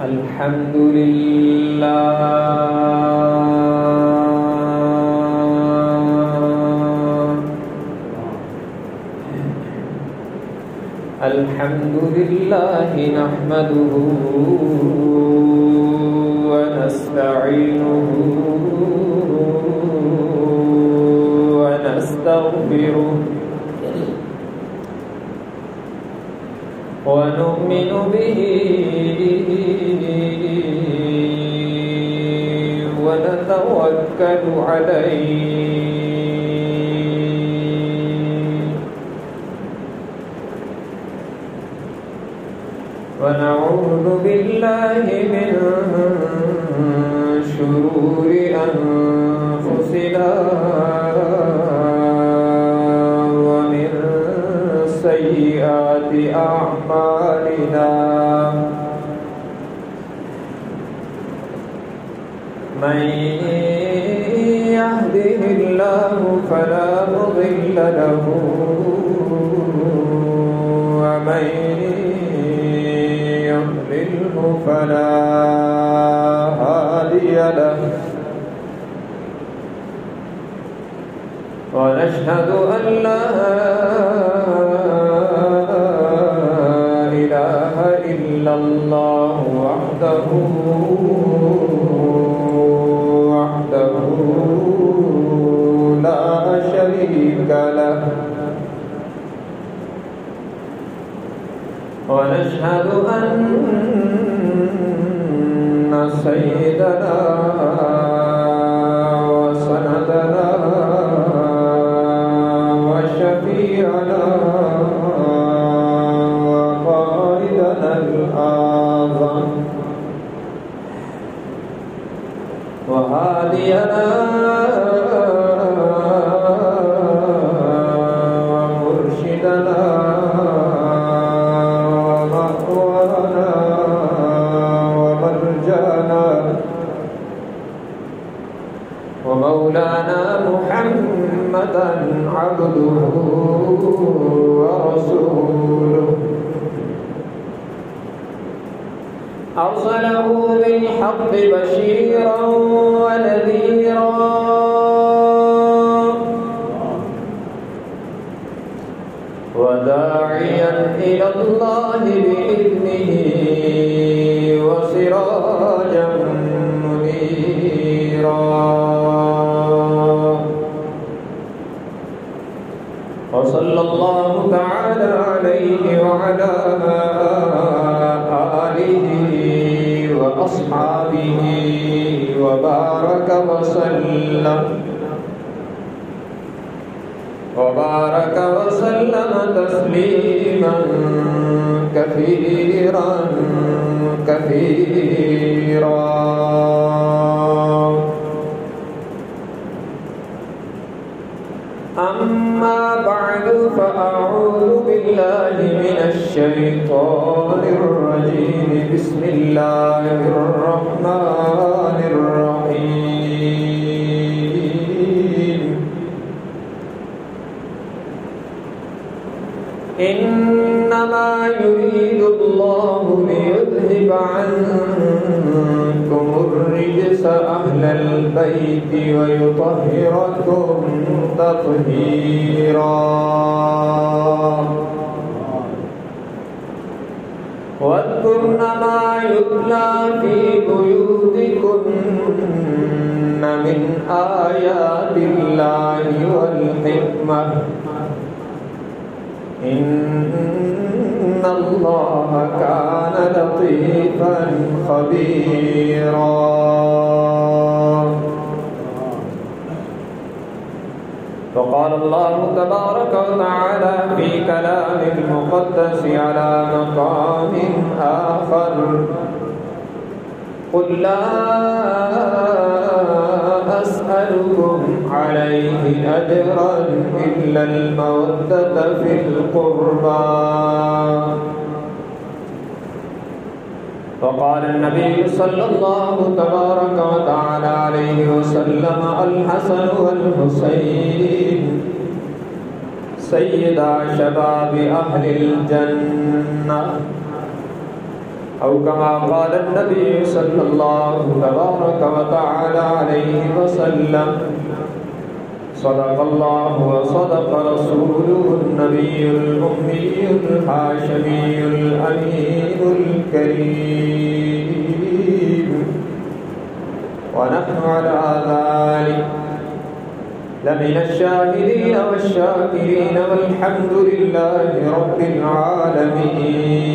الحمد لله الحمد لله نحمده ونستعينه ونستغفره ونؤمن به ونتوكل عليه ونعوذ بالله من شرور أنفسنا ومن سيئات أعمالنا من يهده الله فلا مضل له ومن يضلله فلا هادي له ونشهد أن لا إله إلا الله وحده لا شريك له ونشهد أن سيدنا وسندنا وشفيعنا وقائدنا الأعظم وهادينا ومرشدنا ومأوانا ومرجانا ومولانا محمدا عبده ورسوله أرسله بالحق بشيرا ونذيرا وداعيا إلى الله بإذنه وسراجا منيرا وصلى الله تعالى عليه وعلى آله وأصحابه وبارك وسلم تسليما كثيرا أما بعد فأعوذ بالله من الشيطان الرجيم بسم الله الرحمن الرحيم إنما يريد الله ليذهب عنكم الرجس أهل البيت ويطهركم تطهيرا واذكرن ما يتلى في بيوتكن من آيات الله والحكمة إن الله كان لطيفا خبيرا وقال الله تبارك وتعالى في كلام المقدس على مقام آخر قل لا أسألكم عليه أجرا إلا المودة في القربى وقال النبي صلى الله تبارك وتعالى عليه وسلم الحسن والحسين سيدا شباب أهل الجنة أو كما قال النبي صلى الله تبارك وتعالى عليه وسلم صدق الله وصدق رسوله النبي الأمي الهاشمي الأمين الكريم ونحن على ذلك لمن الشاهدين والشاكرين والحمد لله رب العالمين.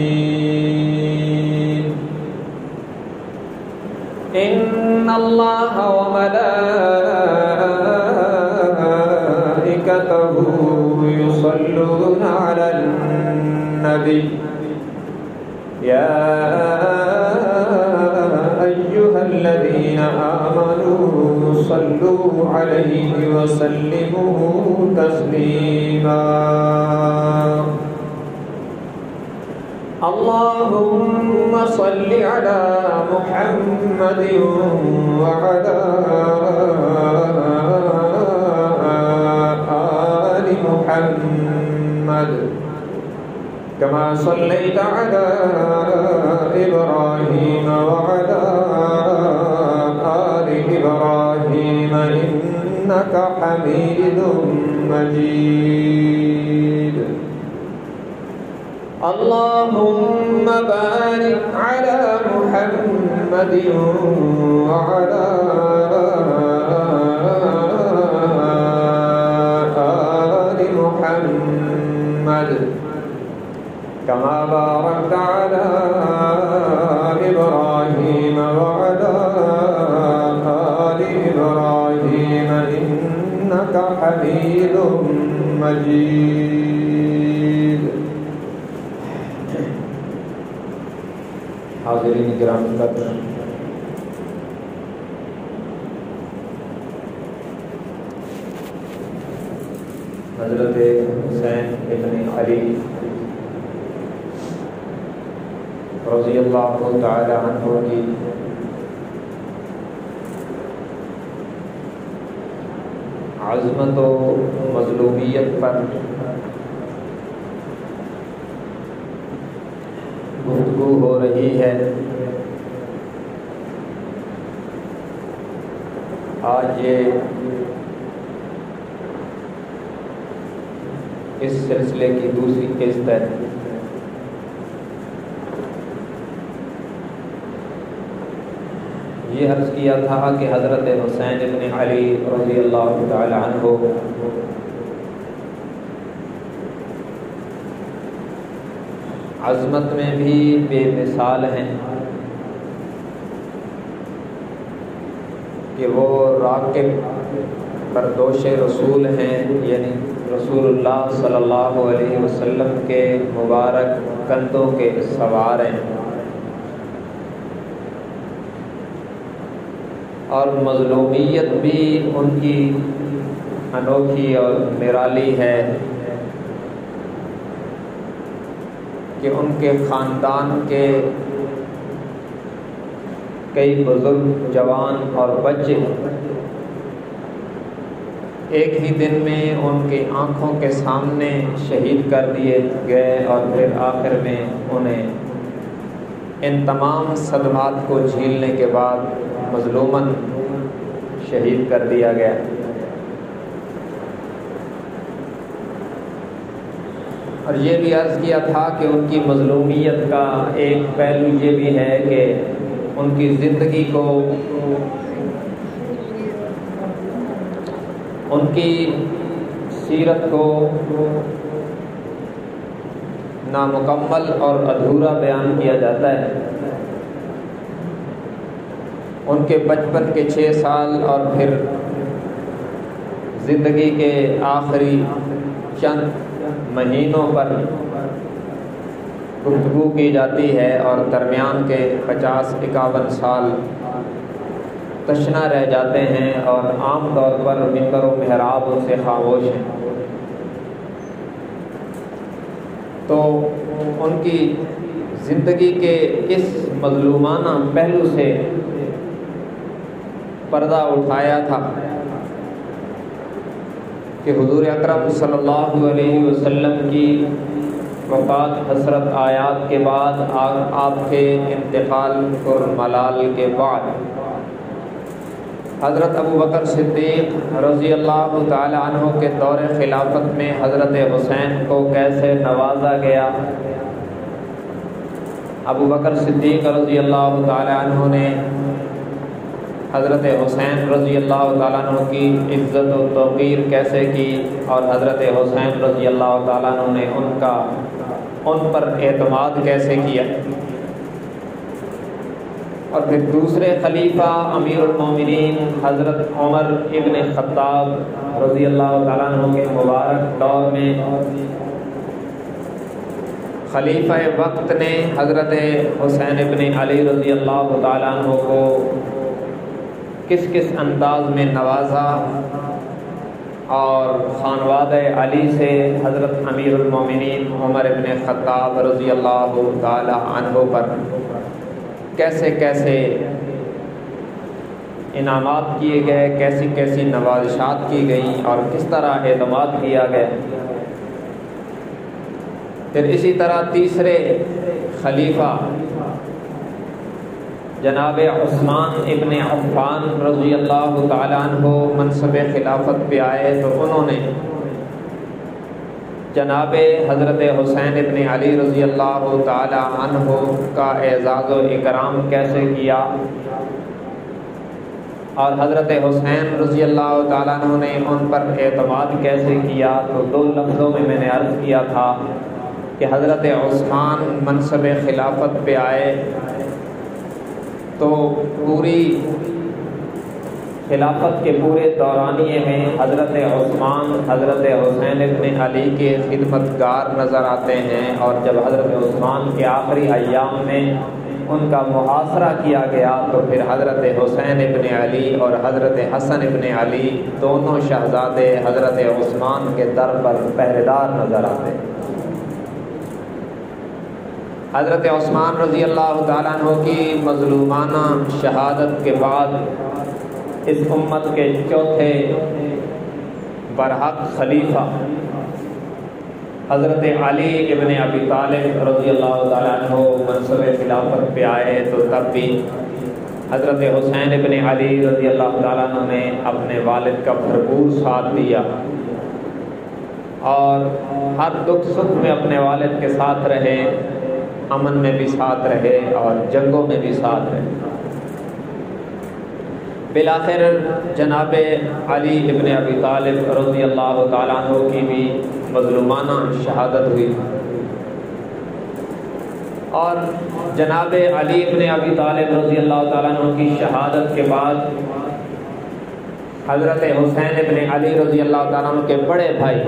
إن الله وملائكته يصلون على النبي يا أيها الذين آمنوا صلوا عليه وسلموا تسليما. اللهم صل على محمد وعلى آل محمد كما صليت على إبراهيم وعلى آل إبراهيم إنك حميد مجيد. اللهم بارك على محمد وعلى آل محمد كما باركت على إبراهيم وعلى آل إبراهيم إنك حميد مجيد. حاضرین کرام قدر، حضرت حسین ابن علی رضی اللہ تعالی عنہ کی عظمت و مظلومیت پر گفتگو ہو رہی ہے. آج یہ اس سلسلے کی دوسری قسط ہے. یہ عرض کیا تھا کہ حضرت حسین ابن علی رضی اللہ تعالی عنہ عظمت میں بھی بے مثال ہیں کہ وہ راکب بردوش رسول ہیں، یعنی رسول اللہ صلی اللہ علیہ وسلم کے مبارک کندھوں کے سوار ہیں، اور مظلومیت بھی ان کی انوکھی اور نرالی ہے کہ ان کے خاندان کے کئی بزرگ، جوان اور بچے ایک ہی دن میں ان کی آنکھوں کے سامنے شہید کر دیے گئے، اور پھر آخر میں انہیں ان تمام صدمات کو جھیلنے کے بعد مظلوماً شہید کر دیا گیا. اور یہ بھی عرض کیا تھا کہ ان کی مظلومیت کا ایک پہلو یہ بھی ہے کہ ان کی زندگی کو، ان کی سیرت کو نامکمل اور ادھورا بیان کیا جاتا ہے. ان کے بچپن کے 6 سال اور پھر زندگی کے آخری چند مہینوں پر گفتگو کی جاتی ہے، اور درمیان کے 50-51 سال تشنا رہ جاتے ہیں، اور عام طور پر منبر و محراب ان سے خاموش ہیں. تو ان کی زندگی کے اس مظلومانہ پہلو سے پردہ اٹھایا تھا کہ حضور اکرم صلی اللہ علیہ وسلم کی وفات حسرت آیات کے بعد آپ کے انتقال ملال کے بعد حضرت ابو بکر صدیق رضی اللہ تعالی عنہ کے دور خلافت میں حضرت حسین کو کیسے نوازا گیا۔ ابو بکر صدیق رضی اللہ تعالی عنہ نے حضرت حسین رضی اللہ تعالیٰ عنہ کی عزت و توقیر کیسے کی، اور حضرت حسین رضی اللہ تعالیٰ عنہ نے ان پر اعتماد کیسے کیا۔ اور پھر دوسرے خلیفہ امیر المومنین حضرت عمر ابن خطاب رضی اللہ تعالیٰ عنہ کے مبارک دور میں خلیفہ وقت نے حضرت حسین ابن علی رضی اللہ تعالیٰ عنہ کو کس کس انداز میں نوازا، اور خانوادہ علی سے حضرت امیر المومنین عمر ابن خطاب رضی اللہ تعالی عنہ پر کیسے کیسے انعامات کیے گئے، کیسی کیسی نوازشات کی گئیں، اور کس طرح اعتماد کیا گیا۔ پھر اسی طرح تیسرے خلیفہ جناب عثمان ابن عفان رضی اللہ تعالیٰ عنہ منصب خلافت پہ آئے تو انہوں نے جناب حضرت حسین ابن علی رضی اللہ تعالیٰ عنہ کا اعزاز و اکرام کیسے کیا، اور حضرت حسین رضی اللہ تعالیٰ عنہ نے ان پر اعتماد کیسے کیا۔ تو دو لفظوں میں نے عرض کیا تھا کہ حضرت عثمان منصب خلافت پہ آئے تو پوری خلافت کے پورے دورانیے میں حضرت عثمان حضرت حسین ابن علی کے خدمتگار نظر آتے ہیں، اور جب حضرت عثمان کے آخری ایام میں ان کا محاصرہ کیا گیا تو پھر حضرت حسین ابن علی اور حضرت حسن ابن علی دونوں شہزادے حضرت عثمان کے در پر پہرے دار نظر آتے ہیں۔ حضرت عثمان رضی اللہ تعالیٰ عنہ کی مظلومانہ شہادت کے بعد اس امت کے چوتھے برحق خلیفہ حضرت علی ابن ابی طالب رضی اللہ تعالیٰ عنہ منصب خلافت پہ آئے تو تب بھی حضرت حسین ابن علی رضی اللہ تعالیٰ عنہ نے اپنے والد کا بھرپور ساتھ دیا، اور ہر دکھ سکھ میں اپنے والد کے ساتھ رہے، امن میں بھی ساتھ رہے اور جنگوں میں بھی ساتھ رہے۔ بالآخر جناب علی ابن ابی طالب رضی اللہ تعالیٰ عنہ کی بھی مظلومانہ شہادت ہوئی، اور جناب علی ابن ابی طالب رضی اللہ تعالیٰ عنہ کی شہادت کے بعد حضرت حسین ابن علی رضی اللہ تعالیٰ عنہ کے بڑے بھائی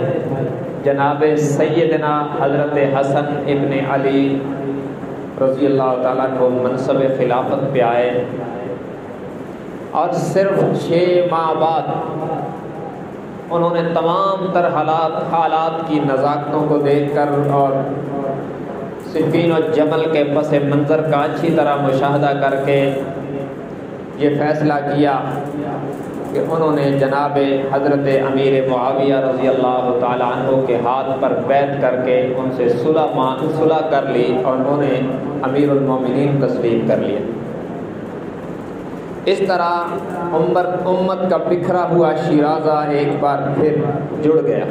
جناب سیدنا حضرت حسن ابن علی رضی اللہ تعالیٰ عنہ منصب خلافت پہ آئے، اور صرف 6 ماہ بعد انہوں نے تمام تر حالات کی نزاکتوں کو دیکھ کر اور صفین و جمل کے پس منظر کا اچھی طرح مشاہدہ کر کے یہ فیصلہ کیا کہ انہوں نے جناب حضرت امیر معاویہ رضی اللہ تعالیٰ عنہ کے ہاتھ پر بیعت کر کے ان سے صلح کر لی، اور انہوں نے امیر المومنین تسلیم کر لیا۔ اس طرح امت کا بکھرا ہوا شیرازہ ایک بار پھر جڑ گیا،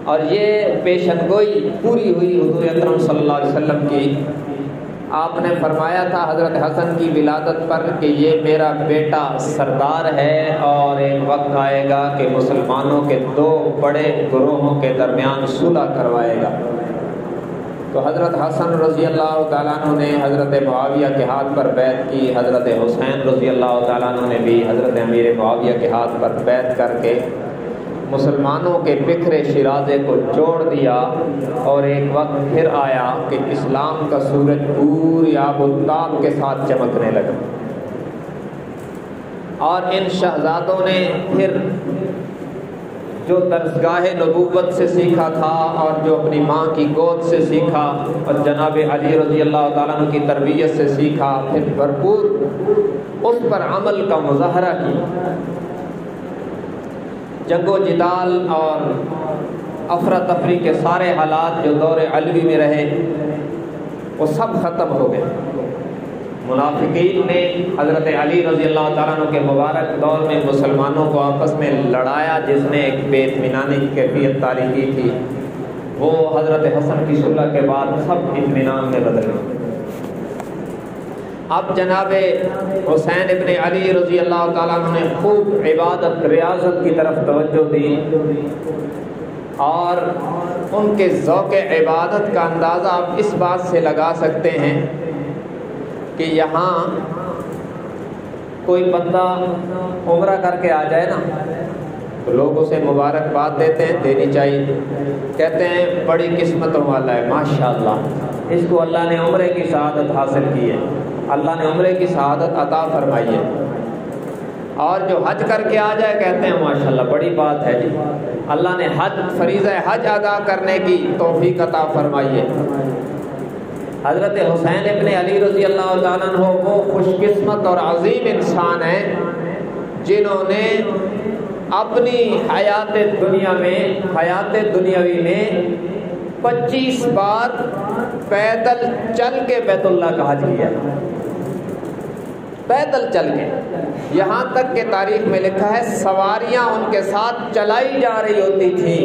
اور یہ پیشن گوئی پوری ہوئی حضور اکرم صلی اللہ علیہ وسلم کی۔ آپ نے فرمایا تھا حضرت حسن کی ولادت پر کہ یہ میرا بیٹا سردار ہے، اور ایک وقت آئے گا کہ مسلمانوں کے 2 بڑے گروہوں کے درمیان صلح کروائے گا۔ تو حضرت حسن رضی اللہ تعالیٰ عنہ نے حضرت معاویہ کے ہاتھ پر بیعت کی، حضرت حسین رضی اللہ تعالیٰ عنہ نے بھی حضرت امیر معاویہ کے ہاتھ پر بیعت کر کے مسلمانوں کے بکھرے شیرازے کو جوڑ دیا، اور ایک وقت پھر آیا کہ اسلام کا سورج پوری آب و تاب کے ساتھ چمکنے لگا، اور ان شہزادوں نے پھر جو درسگاہ نبوت سے سیکھا تھا اور جو اپنی ماں کی گود سے سیکھا اور جناب علی رضی اللہ تعالیٰ عنہ کی تربیت سے سیکھا، پھر بھرپور اس پر عمل کا مظاہرہ کیا۔ جنگ و جدال اور افراتفری کے سارے حالات جو دور علوی میں رہے وہ سب ختم ہو گئے۔ منافقین نے حضرت علی رضی اللہ تعالیٰ عنہ کے مبارک دور میں مسلمانوں کو آپس میں لڑایا، جس نے ایک بے اطمینانی کی کیفیت طاری کی تھی، وہ حضرت حسن کی صلح کے بعد سب اطمینان میں بدل گئے۔ اب جناب حسین ابن علی رضی اللہ تعالیٰ عنہ نے خوب عبادت ریاضت کی طرف توجہ دی، اور ان کے ذوق عبادت کا اندازہ آپ اس بات سے لگا سکتے ہیں کہ یہاں کوئی بندہ عمرہ کر کے آ جائے نا تو لوگ اسے مبارکباد دیتے ہیں، دینی چاہیے، کہتے ہیں بڑی قسمتوں والا ہے، ماشاءاللہ اس کو اللہ نے عمرے کی سعادت حاصل کی ہے، اللہ نے عمرے کی سعادت عطا فرمائی ہے۔ اور جو حج کر کے آ جائے کہتے ہیں ماشاءاللہ بڑی بات ہے جی، اللہ نے فریضہ حج ادا کرنے کی توفیق عطا فرمائی ہے۔ حضرت حسین ابن علی رضی اللہ تعالیٰ عنہ وہ خوش قسمت اور عظیم انسان ہیں جنہوں نے اپنی حیات دنیاوی میں 25 بار پیدل چل کے بیت اللہ کا حج کیا، پیدل چل کے، یہاں تک کہ تاریخ میں لکھا ہے سواریاں ان کے ساتھ چلائی جا رہی ہوتی تھیں،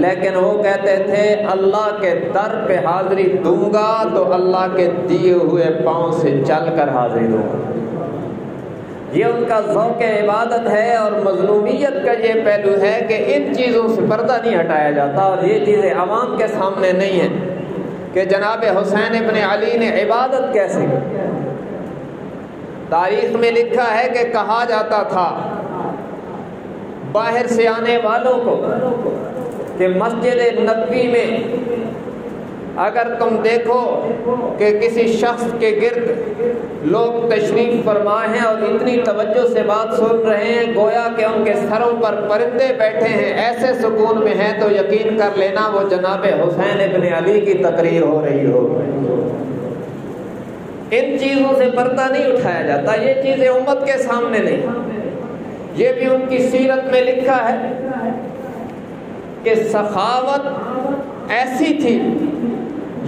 لیکن وہ کہتے تھے اللہ کے در پہ حاضری دوں گا تو اللہ کے دیے ہوئے پاؤں سے چل کر حاضری دوں گا۔ یہ ان کا ذوق عبادت ہے، اور مظلومیت کا یہ پہلو ہے کہ ان چیزوں سے پردہ نہیں ہٹایا جاتا، اور یہ چیزیں عوام کے سامنے نہیں ہیں کہ جناب حسین ابن علی نے عبادت کیسے کی۔ تاریخ میں لکھا ہے کہ کہا جاتا تھا باہر سے آنے والوں کو کہ مسجد نبوی میں اگر تم دیکھو کہ کسی شخص کے گرد لوگ تشریف فرما ہیں اور اتنی توجہ سے بات سن رہے ہیں گویا کہ ان کے سروں پر پرندے بیٹھے ہیں، ایسے سکون میں ہیں، تو یقین کر لینا وہ جناب حسین ابن علی کی تقریر ہو رہی ہوگی۔ ان چیزوں سے پردہ نہیں اٹھایا جاتا، یہ چیزیں امت کے سامنے نہیں۔ یہ بھی ان کی سیرت میں لکھا ہے کہ سخاوت ایسی تھی،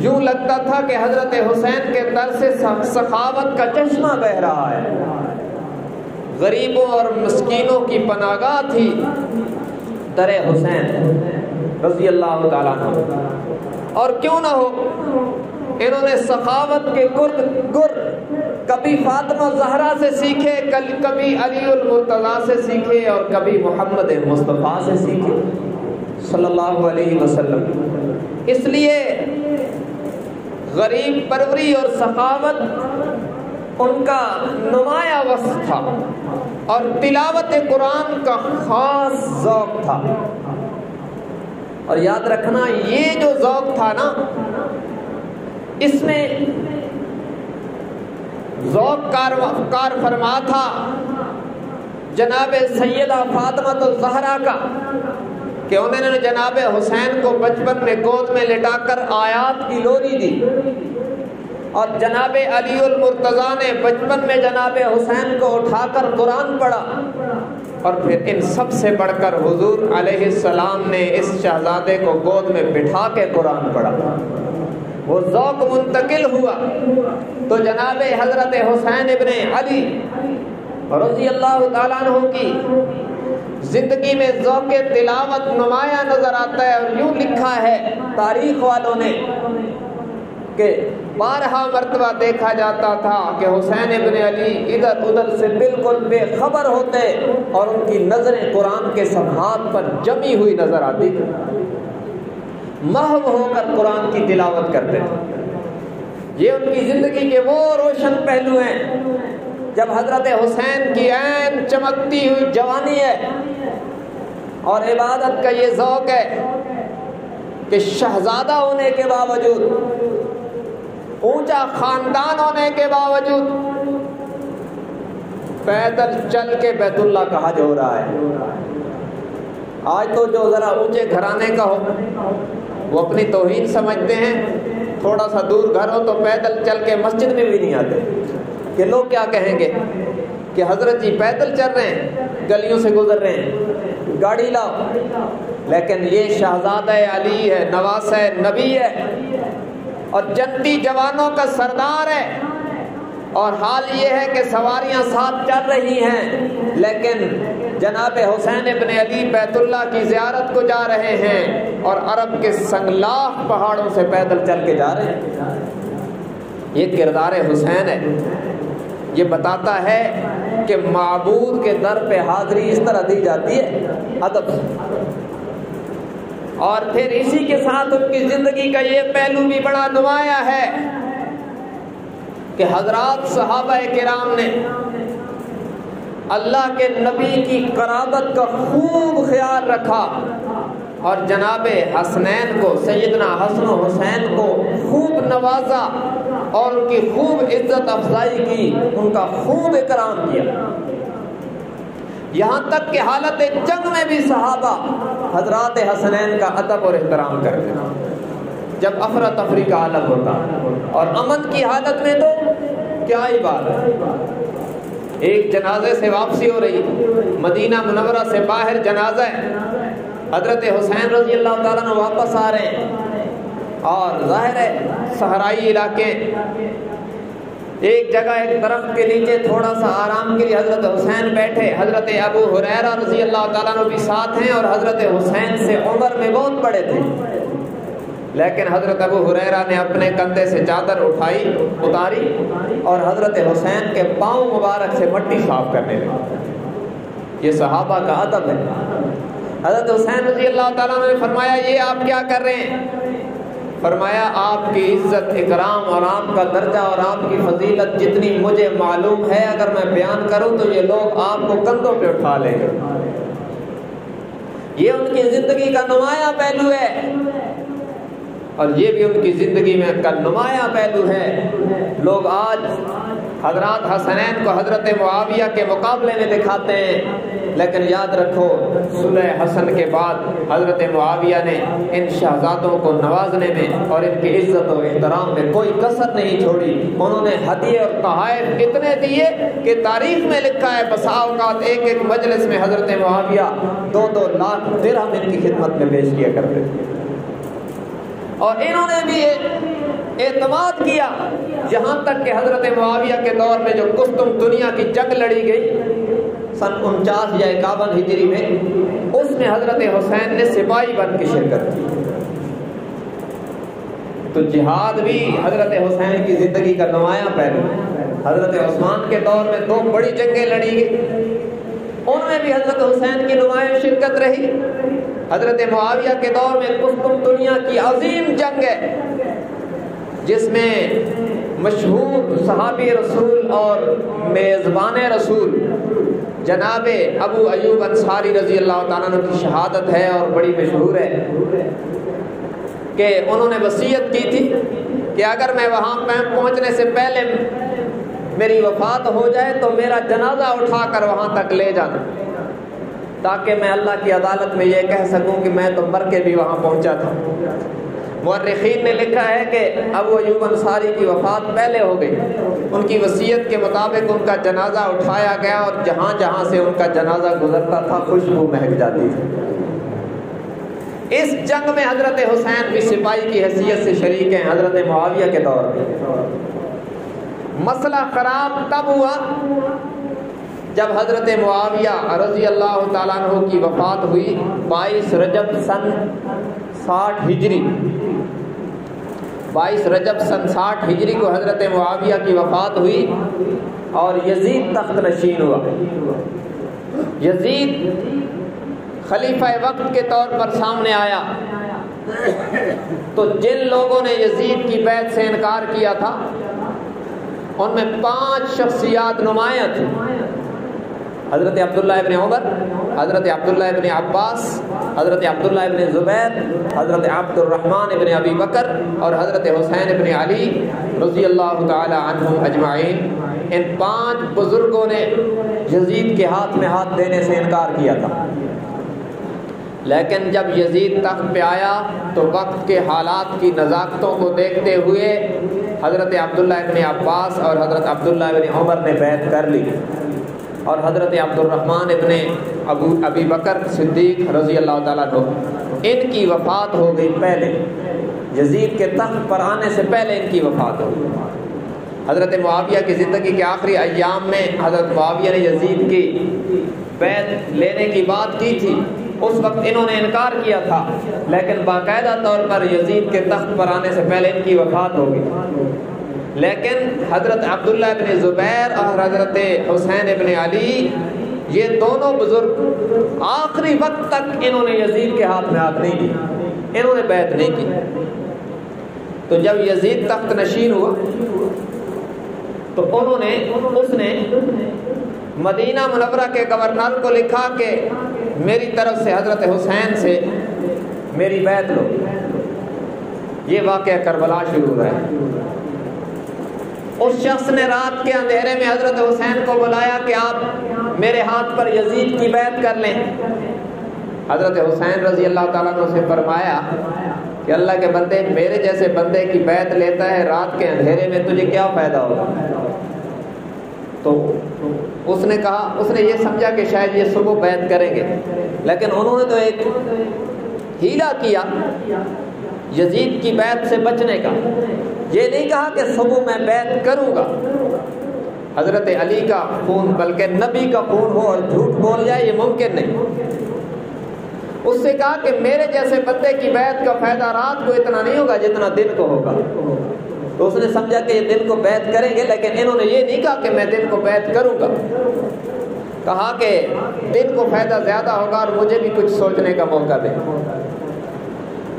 یوں لگتا تھا کہ حضرت حسین کے در سے سخاوت کا چشمہ بہ رہا ہے، غریبوں اور مسکینوں کی پناہگاہ تھی در حسین رضی اللہ تعالیٰ عنہ۔ اور کیوں نہ ہو، انہوں نے سخاوت کے گر کبھی فاطمہ زہرا سے سیکھے، کبھی علی المرتضیٰ سے سیکھے، اور کبھی محمد مصطفیٰ سے سیکھے صلی اللہ علیہ وسلم۔ اس لیے غریب پروری اور سخاوت ان کا نمایاں وصف تھا، اور تلاوت قرآن کا خاص ذوق تھا۔ اور یاد رکھنا یہ جو ذوق تھا نا، اس میں ذوق کار فرما تھا جناب سیدہ فاطمہ الزہرا کا، کہ انہوں نے جناب حسین کو بچپن میں گود میں لٹا کر آیات کی لوری دی، اور جناب علی المرتضیٰ نے بچپن میں جناب حسین کو اٹھا کر قرآن پڑھا، اور پھر ان سب سے بڑھ کر حضور علیہ السلام نے اس شہزادے کو گود میں بٹھا کے قرآن پڑھا۔ وہ ذوق منتقل ہوا تو جناب حضرت حسین ابن علی رضی اللہ تعالیٰ عنہ کی زندگی میں ذوق تلاوت نمایاں نظر آتا ہے، اور یوں لکھا ہے تاریخ والوں نے کہ 12 مرتبہ دیکھا جاتا تھا کہ حسین ابن علی ادھر ادھر سے بالکل بے خبر ہوتے اور ان کی نظریں قرآن کے صفحات پر جمی ہوئی نظر آتی تھی، محو ہو کر قرآن کی تلاوت کرتے تھے۔ یہ ان کی زندگی کے وہ روشن پہلو ہیں جب حضرت حسین کی عین چمکتی ہوئی جوانی ہے، اور عبادت کا یہ ذوق ہے کہ شہزادہ ہونے کے باوجود، اونچا خاندان ہونے کے باوجود پیدل چل کے بیت اللہ کا حج ہو رہا ہے۔ آج تو جو ذرا اونچے گھرانے کا ہو وہ اپنی توہین سمجھتے ہیں، تھوڑا سا دور گھر ہو تو پیدل چل کے مسجد میں بھی نہیں آتے کہ لوگ کیا کہیں گے کہ حضرت جی پیدل چل رہے ہیں، گلیوں سے گزر رہے ہیں، گاڑی لاؤ۔ لیکن یہ شہزادہ علی ہے، نواسہ نبی ہے اور جنتی جوانوں کا سردار ہے، اور حال یہ ہے کہ سواریاں ساتھ چل رہی ہیں، لیکن جناب حسین ابن علی بیت اللہ کی زیارت کو جا رہے ہیں اور عرب کے سنگلاخ پہاڑوں سے پیدل چل کے جا رہے ہیں۔ یہ کردار حسین ہے، یہ بتاتا ہے کہ معبود کے در پہ حاضری اس طرح دی جاتی ہے، ادب سے۔ اور پھر اسی کے ساتھ ان کی زندگی کا یہ پہلو بھی بڑا نمایاں ہے کہ حضرات صحابہ کرام نے اللہ کے نبی کی قرابت کا خوب خیال رکھا اور جناب حسنین کو، سیدنا حسن و حسین کو خوب نوازا اور ان کی خوب عزت افزائی کی، ان کا خوب اکرام کیا، یہاں تک کہ حالت جنگ میں بھی صحابہ حضرات حسنین کا ادب اور احترام کرتے ہیں۔ جب افراتفری کا عالم ہوتا اور امن کی حالت میں تو کیا ہی بات ہے۔ ایک جنازے سے واپسی ہو رہی، مدینہ منورہ سے باہر جنازہ ہے، حضرت حسین رضی اللہ تعالیٰ عنہ واپس آ رہے ہیں اور ظاہر ہے صحرائی علاقے، ایک جگہ ایک درخت کے نیچے تھوڑا سا آرام کے لیے حضرت حسین بیٹھے، حضرت ابو ہریرہ رضی اللہ تعالیٰ عنہ بھی ساتھ ہیں اور حضرت حسین سے عمر میں بہت بڑے تھے، لیکن حضرت ابو ہریرہ نے اپنے کندھے سے چادر اتاری اور حضرت حسین کے پاؤں مبارک سے مٹی صاف کرنے لگے۔ یہ صحابہ کا ادب ہے۔ حضرت حسین رضی اللہ تعالیٰ عنہ نے فرمایا یہ آپ کیا کر رہے ہیں؟ فرمایا آپ کی عزت اکرام اور آپ کا درجہ اور آپ کی فضیلت جتنی مجھے معلوم ہے اگر میں بیان کروں تو یہ لوگ آپ کو کندھوں پہ اٹھا لیں گے۔ یہ ان کی زندگی کا نمایاں پہلو ہے اور یہ بھی ان کی زندگی میں کا نمایاں پہلو ہے۔ لوگ آج حضرات حسنین کو حضرت معاویہ کے مقابلے میں دکھاتے ہیں، لیکن یاد رکھو صلح حسن کے بعد حضرت معاویہ نے ان شہزادوں کو نوازنے میں اور ان کی عزت و احترام میں کوئی کسر نہیں چھوڑی۔ انہوں نے ہدیے اور تحائف اتنے دیے کہ تاریخ میں لکھا ہے بسا اوقات ایک ایک مجلس میں حضرت معاویہ 2-2 لاکھ درہم ان کی خدمت میں پیش کیا کرتے تھے، اور انہوں نے بھی اعتماد کیا یہاں تک کہ حضرت معاویہ کے دور میں جو قسطم دنیا کی جنگ لڑی گئی سن 49 یا 51 ہجری میں، اس میں حضرت حسین نے سپاہی بن کے شرکت کی۔ تو جہاد بھی حضرت حسین کی زندگی کا نمایاں پہلو۔ حضرت عثمان کے دور میں 2 بڑی جنگیں لڑی گئی، ان میں بھی حضرت حسین کی نمایاں شرکت رہی۔ حضرت معاویہ کے دور میں قسطم دنیا کی عظیم جنگ ہے جس میں مشہور صحابی رسول اور میزبان رسول جناب ابو ایوب انصاری رضی اللہ تعالیٰ عنہ کی شہادت ہے اور بڑی مشہور ہے کہ انہوں نے وصیت کی تھی کہ اگر میں وہاں پہنچنے سے پہلے میری وفات ہو جائے تو میرا جنازہ اٹھا کر وہاں تک لے جانا، تاکہ میں اللہ کی عدالت میں یہ کہہ سکوں کہ میں تو مر کے بھی وہاں پہنچا تھا۔ مورخین نے لکھا ہے کہ ابو ایوب انصاری کی وفات پہلے ہو گئی، ان کی وصیت کے مطابق ان کا جنازہ اٹھایا گیا اور جہاں جہاں سے ان کا جنازہ گزرتا تھا خوشبو مہک جاتی تھی۔ اس جنگ میں حضرت حسین بھی سپاہی کی حیثیت سے شریک ہیں حضرت معاویہ کے دور میں۔ مسئلہ خراب تب ہوا جب حضرت معاویہ رضی اللہ تعالیٰ عنہ کی وفات ہوئی 22 رجب سن 60 ہجری 22 رجب سن 60 ہجری کو حضرت معاویہ کی وفات ہوئی اور یزید تخت نشین ہوا۔ یزید خلیفہ وقت کے طور پر سامنے آیا تو جن لوگوں نے یزید کی بیعت سے انکار کیا تھا ان میں 5 شخصیات نمایاں تھیں: حضرت عبداللہ ابن عمر، حضرت عبداللہ ابن عباس، حضرت عبداللہ ابن زبیر، حضرت عبد الرحمن ابن ابی بکر اور حضرت حسین ابن علی رضی اللہ تعالی عنہم اجمعین۔ ان 5 بزرگوں نے یزید کے ہاتھ میں ہاتھ دینے سے انکار کیا تھا، لیکن جب یزید تخت پہ آیا تو وقت کے حالات کی نزاکتوں کو دیکھتے ہوئے حضرت عبداللہ ابن عباس اور حضرت عبداللہ ابن عمر نے بیعت کر لی اور حضرت عبد الرحمن ابن ابی بکر صدیق رضی اللہ تعالیٰ عنہ، ان کی وفات ہو گئی پہلے، یزید کے تخت پر آنے سے پہلے ان کی وفات ہو گئی۔ حضرت معاویہ کی زندگی کے آخری ایام میں حضرت معاویہ نے یزید کی بیعت لینے کی بات کی تھی، اس وقت انہوں نے انکار کیا تھا، لیکن باقاعدہ طور پر یزید کے تخت پر آنے سے پہلے ان کی وفات ہو گئی۔ لیکن حضرت عبداللہ ابن زبیر اور حضرت حسین ابن علی، یہ دونوں بزرگ آخری وقت تک انہوں نے یزید کے ہاتھ میں ہاتھ نہیں دی، انہوں نے بیعت نہیں کی۔ تو جب یزید تخت نشین ہوا تو اس نے مدینہ منورہ کے گورنر کو لکھا کہ میری طرف سے حضرت حسین سے میری بیعت لو۔ یہ واقعہ کربلا شروع ہوا ہے۔ اس شخص نے رات کے اندھیرے میں حضرت حسین کو بلایا کہ آپ میرے ہاتھ پر یزید کی بیعت کر لیں۔ حضرت حسین رضی اللہ تعالیٰ عنہ سے فرمایا کہ اللہ کے بندے، میرے جیسے بندے کی بیعت لیتا ہے رات کے اندھیرے میں، تجھے کیا فائدہ ہوگا؟ تو اس نے کہا، اس نے یہ سمجھا کہ شاید یہ صبح بیعت کریں گے، لیکن انہوں نے تو ایک ہیلا کیا یزید کی بیعت سے بچنے کا۔ یہ نہیں کہا کہ صبح میں بیعت کروں گا۔ حضرت علی کا خون، بلکہ نبی کا خون ہو اور جھوٹ بول جائے، یہ ممکن نہیں۔ اس سے کہا کہ میرے جیسے بندے کی بیعت کا فائدہ رات کو اتنا نہیں ہوگا جتنا دن کو ہوگا۔ تو اس نے سمجھا کہ یہ دن کو بیعت کریں گے، لیکن انہوں نے یہ نہیں کہا کہ میں دن کو بیعت کروں گا، کہا کہ دن کو فائدہ زیادہ ہوگا اور مجھے بھی کچھ سوچنے کا موقع دیں۔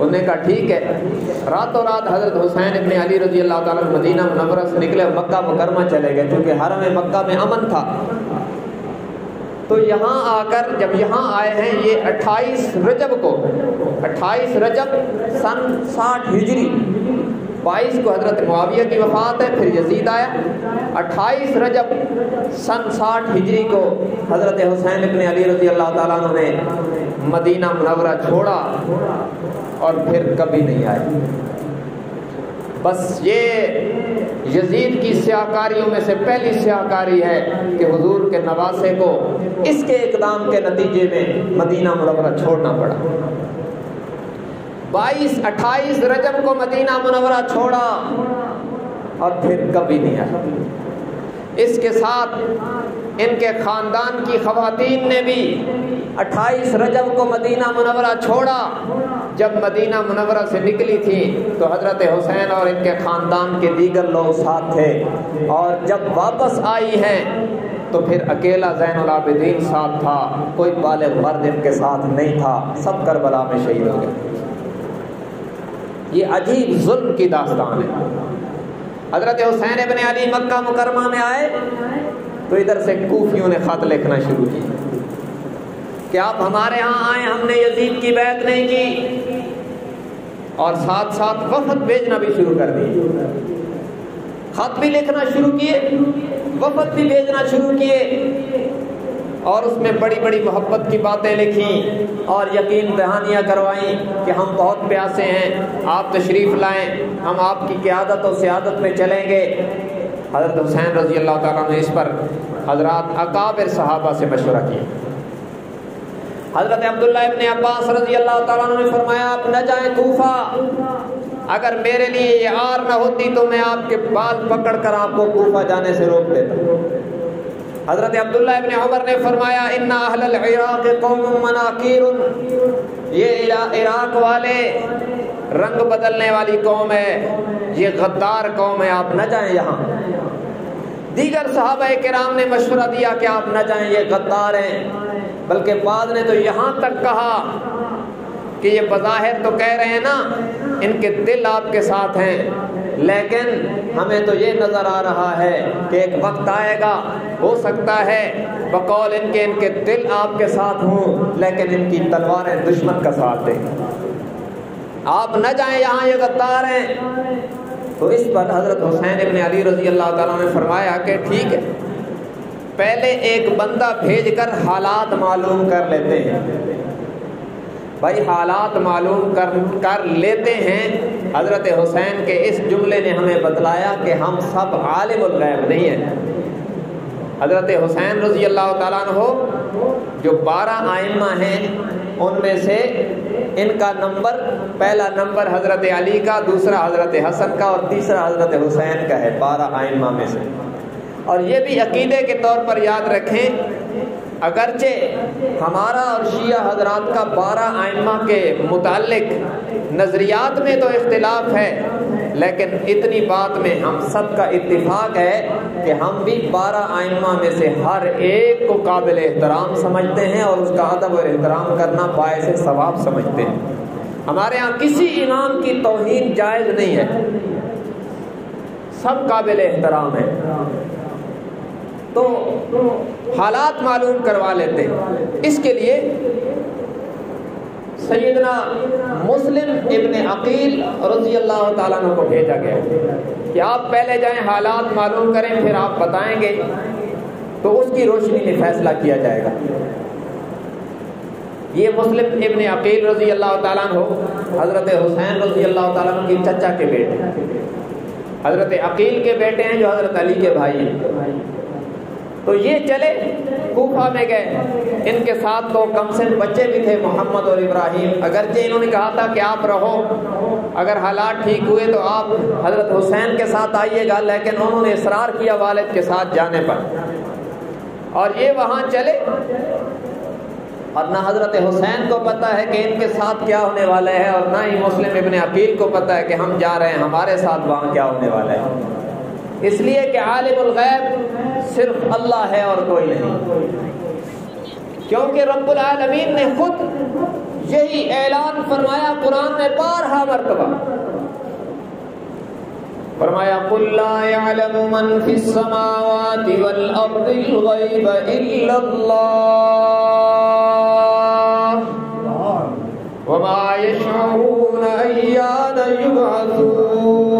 انہوں نے کہا ٹھیک ہے۔ راتوں رات حضرت حسین ابن علی رضی اللہ تعالیٰ مدینہ منورہ سے نکلے، مکہ مکرمہ چلے گئے، کیونکہ حرم مکہ میں امن تھا۔ تو یہاں آ کر جب یہاں آئے ہیں، یہ 28 رجب کو، 28 رجب سن 60 ہجری، 22 کو حضرت معاویہ کی وفات ہے، پھر یزید آیا۔ 28 رجب سن 60 ہجری کو حضرت حسین ابن علی رضی اللہ تعالیٰ عنہ نے مدینہ منورہ چھوڑا اور پھر کبھی نہیں آئے۔ بس یہ یزید کی سیاہکاریوں میں سے پہلی سیاہکاری ہے کہ حضور کے نواسے کو اس کے اقدام کے نتیجے میں مدینہ منورہ چھوڑنا پڑا۔ 28 رجب کو مدینہ منورہ چھوڑا اور پھر کبھی نہیں آیا۔ اس کے ساتھ ان کے خاندان کی خواتین نے بھی 28 رجب کو مدینہ منورہ چھوڑا۔ جب مدینہ منورہ سے نکلی تھی تو حضرت حسین اور ان کے خاندان کے دیگر لوگ ساتھ تھے، اور جب واپس آئی ہیں تو پھر اکیلا زین العابدین ساتھ تھا، کوئی بالغ مرد ان کے ساتھ نہیں تھا، سب کربلا میں شہید ہو گئے۔ یہ عجیب ظلم کی داستان ہے۔ حضرت حسین ابن علی مکہ مکرمہ میں آئے تو ادھر سے کوفیوں نے خط لکھنا شروع کی کہ آپ ہمارے ہاں آئے، ہم نے یزید کی بیعت نہیں کی، اور ساتھ ساتھ وفد بھیجنا بھی شروع کر دی۔ خط بھی لکھنا شروع کیے، وفد بھی بھیجنا شروع کیے، اور اس میں بڑی بڑی محبت کی باتیں لکھیں اور یقین دہانیاں کروائیں کہ ہم بہت پیاسے ہیں، آپ تشریف لائیں، ہم آپ کی قیادت و سیادت میں چلیں گے۔ حضرت حسین رضی اللہ تعالیٰ نے اس پر حضرات اکابر صحابہ سے مشورہ کیا۔ حضرت عبداللہ ابن عباس رضی اللہ تعالیٰ عنہ نے فرمایا آپ نہ جائیں کوفہ، اگر میرے لیے یہ آر نہ ہوتی تو میں آپ کے بال پکڑ کر آپ کو کوفہ جانے سے روک دیتا۔ حضرت عبداللہ ابن عمر نے فرمایا ان اہل العراق قوم مناکیر، یہ عراق والے رنگ بدلنے والی قوم ہے، یہ غدار قوم ہے، آپ نہ جائیں یہاں۔ دیگر صحابہ کرام نے مشورہ دیا کہ آپ نہ جائیں، یہ غدار ہیں، بلکہ بعض نے تو یہاں تک کہا کہ یہ بظاہر تو کہہ رہے ہیں نا ان کے دل آپ کے ساتھ ہیں، لیکن ہمیں تو یہ نظر آ رہا ہے کہ ایک وقت آئے گا، ہو سکتا ہے بقول ان کے دل آپ کے ساتھ ہوں لیکن ان کی تلواریں دشمن کا ساتھ دیں، آپ نہ جائیں یہاں، یہ غدار ہیں۔ تو اس پر حضرت حسین ابن علی رضی اللہ تعالیٰ نے فرمایا کہ ٹھیک ہے، پہلے ایک بندہ بھیج کر حالات معلوم کر لیتے ہیں۔ بھائی حالات معلوم کر لیتے ہیں۔ حضرت حسین کے اس جملے نے ہمیں بتلایا کہ ہم سب عالم الغیب نہیں ہیں، حضرت حسین رضی اللہ تعالیٰ عنہ جو 12 ائمہ ہیں ان میں سے ان کا نمبر، پہلا نمبر حضرت علی کا، دوسرا حضرت حسن کا اور تیسرا حضرت حسین کا ہے 12 ائمہ میں سے۔ اور یہ بھی عقیدے کے طور پر یاد رکھیں، اگرچہ ہمارا اور شیعہ حضرات کا 12 ائمہ کے متعلق نظریات میں تو اختلاف ہے، لیکن اتنی بات میں ہم سب کا اتفاق ہے کہ ہم بھی 12 ائمہ میں سے ہر ایک کو قابل احترام سمجھتے ہیں اور اس کا ادب اور احترام کرنا باعث ثواب سمجھتے ہیں۔ ہمارے ہاں کسی امام کی توہین جائز نہیں ہے، سب قابل احترام ہے۔ تو حالات معلوم کروا لیتے، اس کے لیے سیدنا مسلم ابن عقیل رضی اللہ تعالیٰ عنہ کو بھیجا گیا کہ آپ پہلے جائیں، حالات معلوم کریں، پھر آپ بتائیں گے تو اس کی روشنی میں فیصلہ کیا جائے گا۔ یہ مسلم ابن عقیل رضی اللہ تعالیٰ عنہ حضرت حسین رضی اللہ تعالیٰ عنہ کی چچا کے بیٹے ہیں، حضرت عقیل کے بیٹے ہیں جو حضرت علی کے بھائی ہیں۔ تو یہ چلے کوفہ میں گئے، ان کے ساتھ تو کم سے بچے بھی تھے، محمد اور ابراہیم۔ اگرچہ انہوں نے کہا تھا کہ آپ رہو، اگر حالات ٹھیک ہوئے تو آپ حضرت حسین کے ساتھ آئیے گا، لیکن انہوں نے اصرار کیا والد کے ساتھ جانے پر، اور یہ وہاں چلے اور نہ حضرت حسین کو پتہ ہے کہ ان کے ساتھ کیا ہونے والا ہے، اور نہ ہی مسلم ابن عقیل کو پتہ ہے کہ ہم جا رہے ہیں، ہمارے ساتھ وہاں کیا ہونے والا ہے، اس لیے کہ عالم الغیب صرف اللہ ہے اور کوئی نہیں، کیونکہ رب العالمین نے خود یہی اعلان فرمایا قرآن میں 12 مرتبہ، فرمایا قُلْ لَا يَعْلَمُ مَنْ فِي السَّمَاوَاتِ وَالْأَرْضِ الْغَيْبَ إِلَّا اللَّهُ وَمَا يَشْعُرُونَ أَيَّانَ يُبْعَثُونَ۔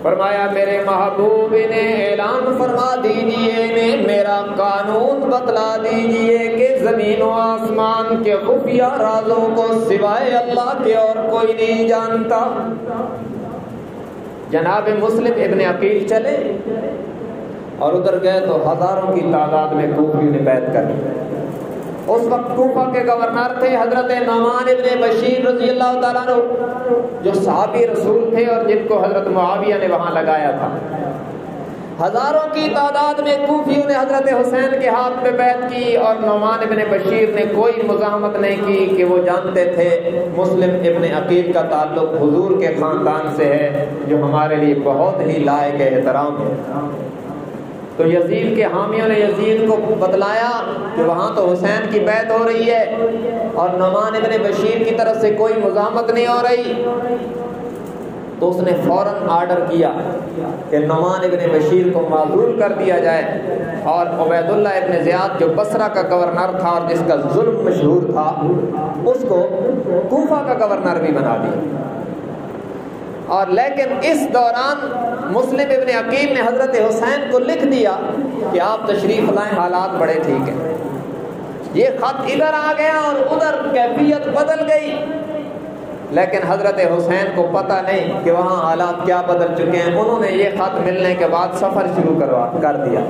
فرمایا میرے محبوب نے اعلان فرما دیجئے، میرا قانون بتلا دیجئے کہ زمین و آسمان کے خفیہ رازوں کو سوائے اللہ کے اور کوئی نہیں جانتا۔ جناب مسلم ابن عقیل چلے اور ادھر گئے تو ہزاروں کی تعداد میں کوفیوں نے بیعت کر لی۔ اس وقت کوفہ کے گورنر تھے حضرت نعمان ابن بشیر رضی اللہ تعالیٰ عنہ، جو صحابی رسول تھے اور جن کو حضرت معاویہ نے وہاں لگایا تھا۔ ہزاروں کی تعداد میں کوفیوں نے حضرت حسین کے ہاتھ میں بیعت کی، اور نعمان ابن بشیر نے کوئی مزاحمت نہیں کی کہ وہ جانتے تھے مسلم ابن عقیل کا تعلق حضور کے خاندان سے ہے، جو ہمارے لیے بہت ہی لائق احترام ہے۔ تو یزید کے حامیوں نے یزید کو بتلایا کہ وہاں تو حسین کی بیعت ہو رہی ہے اور نعمان ابن بشیر کی طرف سے کوئی مزاحمت نہیں ہو رہی، تو اس نے فوراً آرڈر کیا کہ نعمان ابن بشیر کو معزول کر دیا جائے، اور عبید اللہ ابن زیاد جو بصرہ کا گورنر تھا اور جس کا ظلم مشہور تھا، اس کو کوفہ کا گورنر بھی بنا دیا۔ اور لیکن اس دوران مسلم ابن عقیل نے حضرت حسین کو لکھ دیا کہ آپ تشریف لائیں، حالات بڑے ٹھیک ہیں۔ یہ خط ادھر آ گیا اور ادھر کیفیت بدل گئی، لیکن حضرت حسین کو پتہ نہیں کہ وہاں حالات کیا بدل چکے ہیں۔ انہوں نے یہ خط ملنے کے بعد سفر شروع کر دیا۔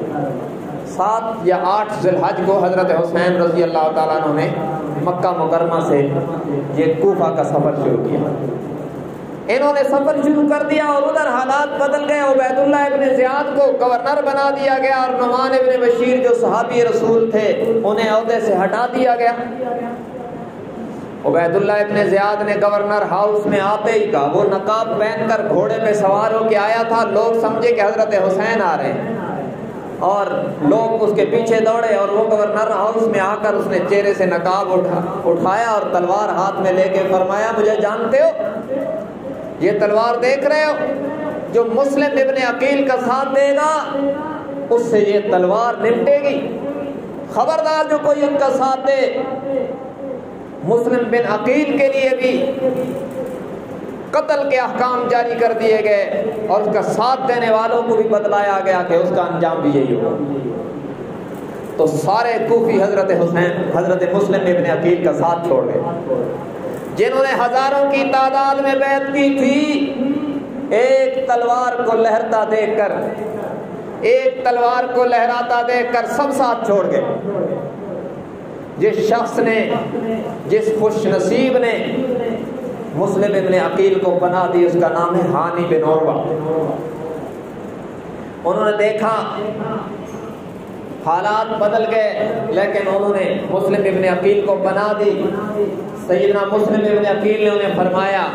7 یا 8 ذی الحج کو حضرت حسین رضی اللہ تعالیٰ عنہ نے مکہ مکرمہ سے یہ کوفہ کا سفر شروع کیا۔ انہوں نے سفر شروع کر دیا اور ادھر حالات بدل گئے۔ عبید اللہ ابن زیاد کو گورنر بنا دیا گیا، اور نعمان ابن بشیر جو صحابی رسول تھے انہیں عہدے سے ہٹا دیا گیا۔ عبید اللہ ابن زیاد نے گورنر ہاؤس میں آتے ہی کہا، وہ نقاب پہن کر گھوڑے پہ سوار ہو کے آیا تھا، لوگ سمجھے کہ حضرت حسین آ رہے ہیں اور لوگ اس کے پیچھے دوڑے، اور وہ گورنر ہاؤس میں آ کر اس نے چہرے سے نقاب اٹھایا اور تلوار ہاتھ میں لے کے فرمایا، مجھے جانتے ہو؟ یہ تلوار دیکھ رہے ہو؟ جو مسلم ابن عقیل کا ساتھ دے گا اس سے یہ تلوار نمٹے گی، خبردار جو کوئی ان کا ساتھ دے۔ مسلم بن عقیل کے لیے بھی قتل کے احکام جاری کر دیے گئے، اور اس کا ساتھ دینے والوں کو بھی بتلایا گیا کہ اس کا انجام بھی یہی ہوگا۔ تو سارے کوفی حضرت مسلم ابن عقیل کا ساتھ چھوڑ گئے، جنہوں نے ہزاروں کی تعداد میں بیعت کی تھی۔ ایک تلوار کو لہرتا دیکھ کر، ایک تلوار کو لہراتا دیکھ کر سب ساتھ چھوڑ گئے۔ جس شخص نے، جس خوش نصیب نے مسلم ابن عقیل کو بنا دی، اس کا نام ہے ہانی بن عروہ۔ انہوں نے دیکھا حالات بدل گئے، لیکن انہوں نے مسلم ابن عقیل کو بنا دی۔ سیدنا مسلم ابن عقیل نے انہیں فرمایا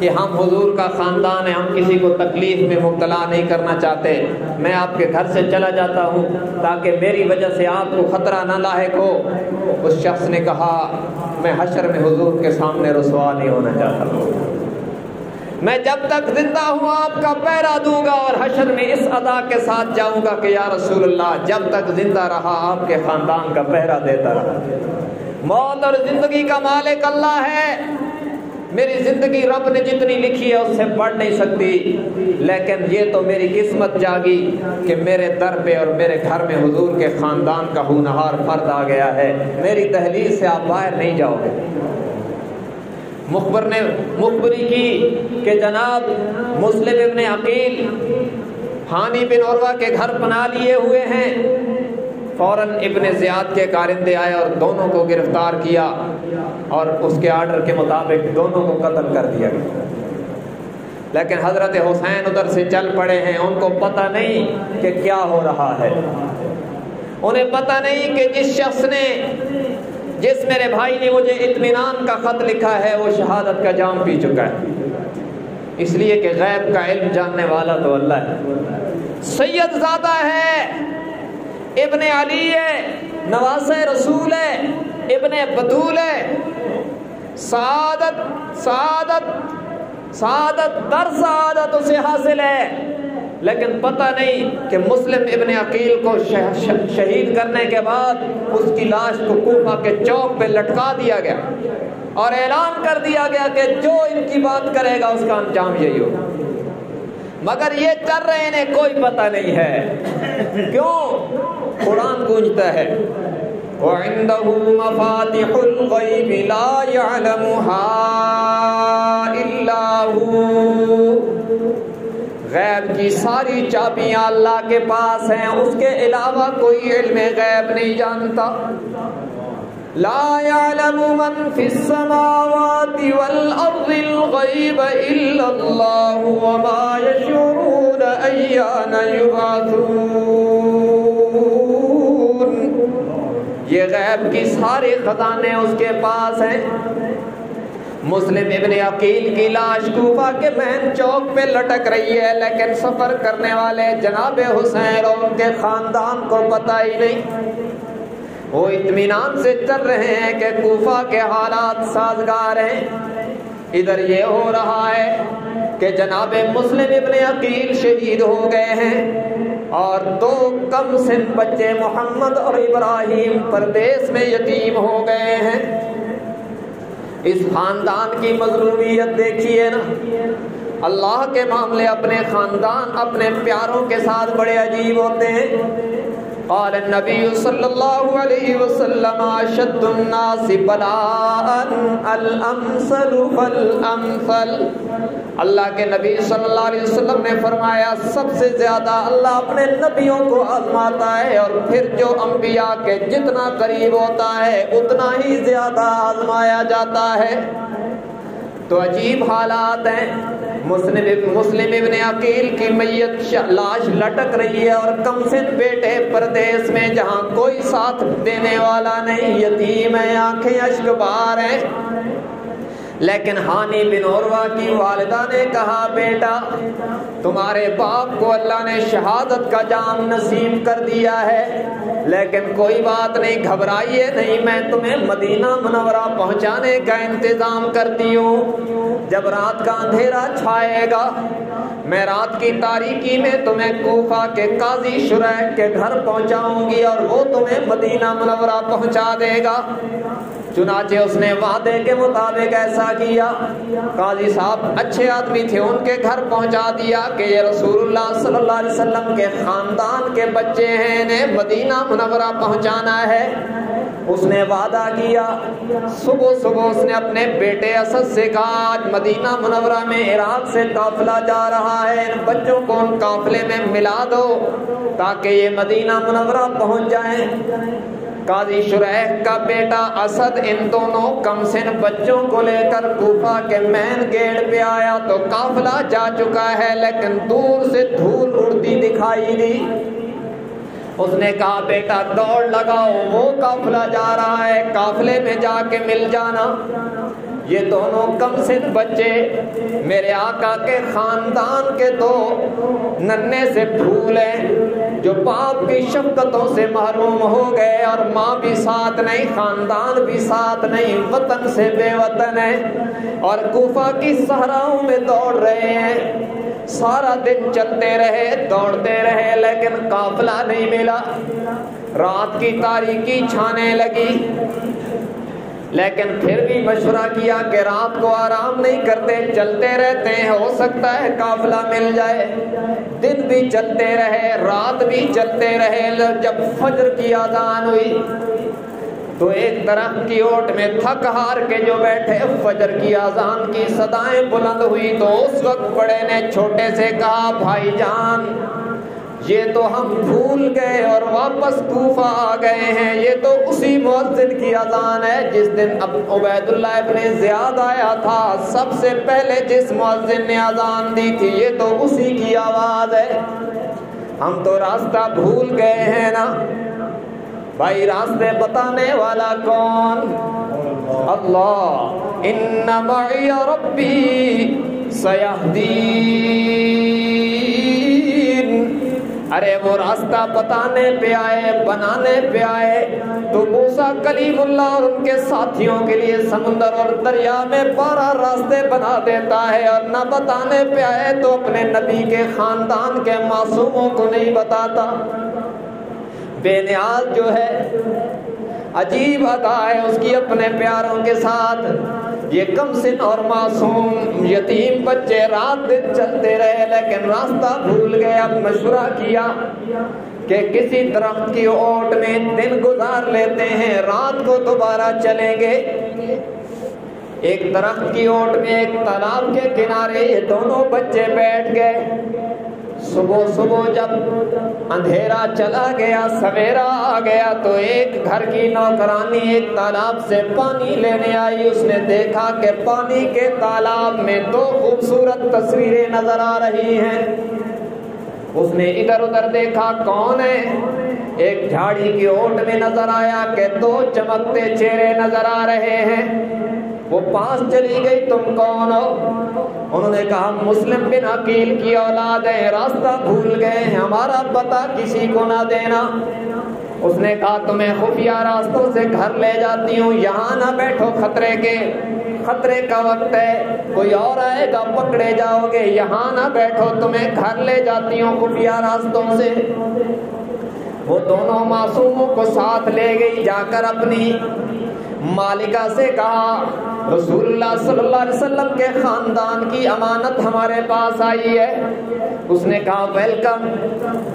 کہ ہم حضور کا خاندان ہے، ہم کسی کو تکلیف میں مبتلا نہیں کرنا چاہتے، میں آپ کے گھر سے چلا جاتا ہوں تاکہ میری وجہ سے آپ کو خطرہ نہ لاحق ہو۔ اس شخص نے کہا میں حشر میں حضور کے سامنے رسوا نہیں ہونا چاہتا، میں جب تک زندہ ہوں آپ کا پہرا دوں گا اور حشر میں اس ادا کے ساتھ جاؤں گا کہ یا رسول اللہ جب تک زندہ رہا آپ کے خاندان کا پہرا دیتا رہا۔ موت اور زندگی کا مالک اللہ ہے، میری زندگی رب نے جتنی لکھی ہے اس سے بڑھ نہیں سکتی، لیکن یہ تو میری قسمت جاگی کہ میرے در پہ اور میرے گھر میں حضور کے خاندان کا ہونہار فرد آ گیا ہے، میری دہلیز سے آپ باہر نہیں جاؤ گے۔ مخبر نے مخبری کی کہ جناب مسلم ابن عقیل ہانی بن عروہ کے گھر پناہ لیے ہوئے ہیں۔ فوراً ابن زیاد کے کارندے آئے اور دونوں کو گرفتار کیا اور اس کے آرڈر کے مطابق دونوں کو قتل کر دیا گیا۔ لیکن حضرت حسین ادھر سے چل پڑے ہیں، ان کو پتہ نہیں کہ کیا ہو رہا ہے، انہیں پتہ نہیں کہ جس شخص نے، جس میرے بھائی نے مجھے اطمینان کا خط لکھا ہے وہ شہادت کا جام پی چکا ہے، اس لیے کہ غیب کا علم جاننے والا تو اللہ ہے۔ سید زادہ ہے، ابن علی ہے، نواسہ رسول ہے، ابن بطول ہے، سعادت سعادت سعادت در سعادت اسے حاصل ہے، لیکن پتہ نہیں کہ مسلم ابن عقیل کو شہید کرنے کے بعد اس کی لاش کو کوفہ کے چوک پہ لٹکا دیا گیا اور اعلان کر دیا گیا کہ جو ان کی بات کرے گا اس کا انجام یہی ہوگا۔ مگر یہ چل رہے انہیں کوئی پتہ نہیں ہے، کیوں؟ قرآن گونجتا ہے وَعِندَهُ مَفَاتِحُ الْغَيْبِ لَا يَعْلَمُهَا إِلَّا هُوَ، غیب کی ساری چابیاں اللہ کے پاس ہیں، اس کے علاوہ کوئی علم غیب نہیں جانتا۔ لا يعلم من في السماوات والأرض الغيب إلا الله وما يشعرون أيان يبعثون، یہ غیب کی سارے خزانے اس کے پاس ہیں۔ مسلم ابن عقیل کی لاش کوفہ کے مین چوک پہ لٹک رہی ہے، لیکن سفر کرنے والے جناب حسین اور ان کے خاندان کو پتہ ہی نہیں۔ وہ اطمینان سے چل رہے ہیں کہ کوفہ کے حالات سازگار ہیں۔ ادھر یہ ہو رہا ہے کہ جناب مسلم ابن عقیل شہید ہو گئے ہیں اور دو کم سن بچے محمد اور ابراہیم پردیس میں یتیم ہو گئے ہیں۔ اس خاندان کی مظلومیت دیکھیے نا، اللہ کے معاملے اپنے خاندان، اپنے پیاروں کے ساتھ بڑے عجیب ہوتے ہیں۔ قال النبی صلی اللہ علیہ وسلم اشد الناس بلاء الامثل فالامثل، اللہ کے نبی صلی اللہ علیہ وسلم نے فرمایا سب سے زیادہ اللہ اپنے نبیوں کو آزماتا ہے، اور پھر جو انبیاء کے جتنا قریب ہوتا ہے اتنا ہی زیادہ آزمایا جاتا ہے۔ تو عجیب حالات ہیں۔ مسلم ابن عقیل کی میت لاش لٹک رہی ہے اور کم سن بیٹے پردیس میں جہاں کوئی ساتھ دینے والا نہیں، یتیم ہے، آنکھیں اشک بار ہیں۔ لیکن ہانی بن عروہ کی والدہ نے کہا بیٹا تمہارے باپ کو اللہ نے شہادت کا جام نصیب کر دیا ہے، لیکن کوئی بات نہیں، گھبرائیے نہیں، میں تمہیں مدینہ منورہ پہنچانے کا انتظام کرتی ہوں۔ جب رات کا اندھیرا چھائے گا میں رات کی تاریکی میں تمہیں کوفہ کے قاضی شریح کے گھر پہنچاؤں گی اور وہ تمہیں مدینہ منورہ پہنچا دے گا۔ چنانچہ اس نے وعدے کے مطابق ایسا کیا. قاضی صاحب اچھے آدمی تھے, ان کے گھر پہنچا دیا کہ یہ رسول اللہ صلی اللہ علیہ وسلم کے خاندان کے بچے ہیں, انہیں مدینہ منورہ پہنچانا ہے. اس نے وعدہ کیا. صبح صبح اس نے اپنے بیٹے اسد سے کہا آج مدینہ منورہ میں عراق سے قافلہ جا رہا ہے, ان بچوں کو ان قافلے میں ملا دو تاکہ یہ مدینہ منورہ پہنچ جائیں. قاضی شریح کا بیٹا اسد ان دونوں کم سن بچوں کو لے کر کوفہ کے مین گیٹ پہ آیا تو قافلہ جا چکا ہے, لیکن دور سے دھول اڑتی دکھائی دی. اس نے کہا بیٹا دوڑ لگاؤ, وہ قافلہ جا رہا ہے, قافلے میں جا کے مل جانا. یہ دونوں کم سن بچے میرے آقا کے خاندان کے دو ننھے سے پھول ہیں جو باپ کی شفقتوں سے محروم ہو گئے, اور ماں بھی ساتھ نہیں, خاندان بھی ساتھ نہیں, وطن سے بے وطن ہیں, اور کوفہ کی صحراؤں میں دوڑ رہے ہیں. سارا دن چلتے رہے, دوڑتے رہے, لیکن قافلہ نہیں ملا. رات کی تاریکی چھانے لگی, لیکن پھر بھی مشورہ کیا کہ رات کو آرام نہیں کرتے, چلتے رہتے ہیں, ہو سکتا ہے قافلہ مل جائے. دن بھی چلتے رہے, رات بھی چلتے رہے. جب فجر کی اذان ہوئی تو ایک درخت کی اوٹ میں تھک ہار کے جو بیٹھے, فجر کی اذان کی صدائیں بلند ہوئی تو اس وقت بڑے نے چھوٹے سے کہا بھائی جان یہ تو ہم بھول گئے اور واپس کوفہ آ گئے ہیں, یہ تو اسی مؤذن کی اذان ہے جس دن عبید اللہ ابن زیاد آیا تھا, سب سے پہلے جس مؤذن نے اذان دی تھی, یہ تو اسی کی آواز ہے. ہم تو راستہ بھول گئے ہیں نا. بھائی راستے بتانے والا کون؟ اللہ. ان معی ربی سیہدین. ارے وہ راستہ بتانے پہ آئے, بنانے پہ آئے تو موسیٰ کلیم اللہ اور ان کے ساتھیوں کے لیے سمندر اور دریا میں 12 راستے بنا دیتا ہے, اور نہ بتانے پہ آئے تو اپنے نبی کے خاندان کے معصوموں کو نہیں بتاتا. بے نیاز جو ہے عجیب ادا ہے اس کی اپنے پیاروں کے ساتھ. یہ کم سن اور معصوم یتیم بچے رات دن چلتے رہے لیکن راستہ بھول گئے. اب مشورہ کیا کہ کسی درخت کی اوٹ میں دن گزار لیتے ہیں, رات کو دوبارہ چلیں گے. ایک درخت کی اوٹ میں ایک تالاب کے کنارے یہ دونوں بچے بیٹھ گئے. صبح صبح جب اندھیرا چلا گیا, سویرا آ گیا تو ایک گھر کی نوکرانی ایک تالاب سے پانی لینے آئی. اس نے دیکھا کہ پانی کے تالاب میں 2 خوبصورت تصویریں نظر آ رہی ہیں. اس نے ادھر ادھر دیکھا کون ہے, ایک جھاڑی کی اوٹ میں نظر آیا کہ 2 چمکتے چہرے نظر آ رہے ہیں. وہ پاس چلی گئی, تم کون ہو؟ انہوں نے کہا مسلم بن عقیل کی اولاد ہیں, راستہ بھول گئے ہیں, ہمارا پتہ کسی کو نہ دینا. اس نے کہا تمہیں خفیہ راستوں سے گھر لے جاتی ہوں, یہاں نہ بیٹھو, خطرے کا وقت ہے, کوئی اور آئے گا پکڑے جاؤ گے, یہاں نہ بیٹھو, تمہیں گھر لے جاتی ہوں خفیہ راستوں سے. وہ دونوں معصوموں کو ساتھ لے گئی, جا کر اپنی مالکہ سے کہا رسول اللہ صلی اللہ علیہ وسلم کے خاندان کی امانت ہمارے پاس آئی ہے. اس نے کہا ویلکم.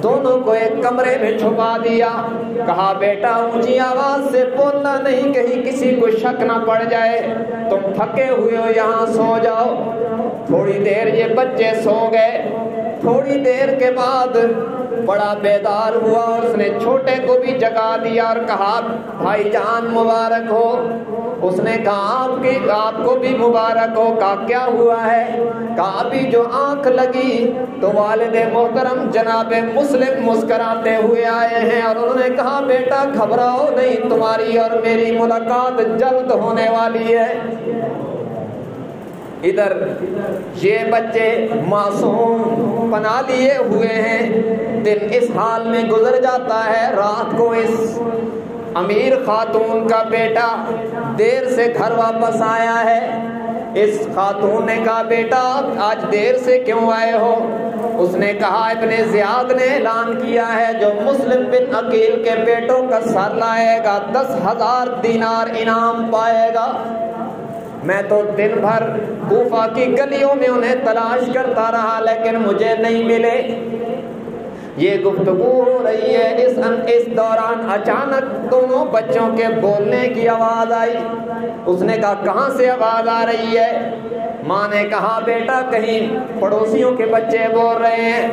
دونوں کو ایک کمرے میں چھپا دیا. کہا بیٹا اونچی آواز سے بولنا نہیں, کہیں کسی کو شک نہ پڑ جائے, تم تھکے ہوئے ہو یہاں سو جاؤ. تھوڑی دیر یہ بچے سو گئے. تھوڑی دیر کے بعد بڑا بیدار ہوا اور اس نے چھوٹے کو بھی جگا دیا اور کہا بھائی جان مبارک ہو. اس نے کہا آپ کو بھی مبارک ہو. کہا کیا ہوا ہے؟ کہا ابھی جو آنکھ لگی تو والد محترم جناب مسلم مسکراتے ہوئے آئے ہیں, اور انہوں نے کہا بیٹا گھبراؤ نہیں, تمہاری اور میری ملاقات جلد ہونے والی ہے. ادھر یہ بچے معصوم پناہ لیے ہوئے ہیں, دن اس حال میں گزر جاتا ہے. رات کو اس امیر خاتون کا بیٹا دیر سے گھر واپس آیا ہے. اس خاتون نے کہا بیٹا آج دیر سے کیوں آئے ہو؟ اس نے کہا ابن زیاد نے اعلان کیا ہے جو مسلم بن عقیل کے بیٹوں کا سر لائے گا 10,000 دینار انعام پائے گا۔ میں تو دن بھر کوفہ کی گلیوں میں انہیں تلاش کرتا رہا لیکن مجھے نہیں ملے۔ یہ گفتگو ہو رہی ہے، اس دوران اچانک دونوں بچوں کے بولنے کی آواز آئی۔ اس نے کہا کہاں سے آواز آ رہی ہے؟ ماں نے کہا بیٹا کہیں پڑوسیوں کے بچے بول رہے ہیں،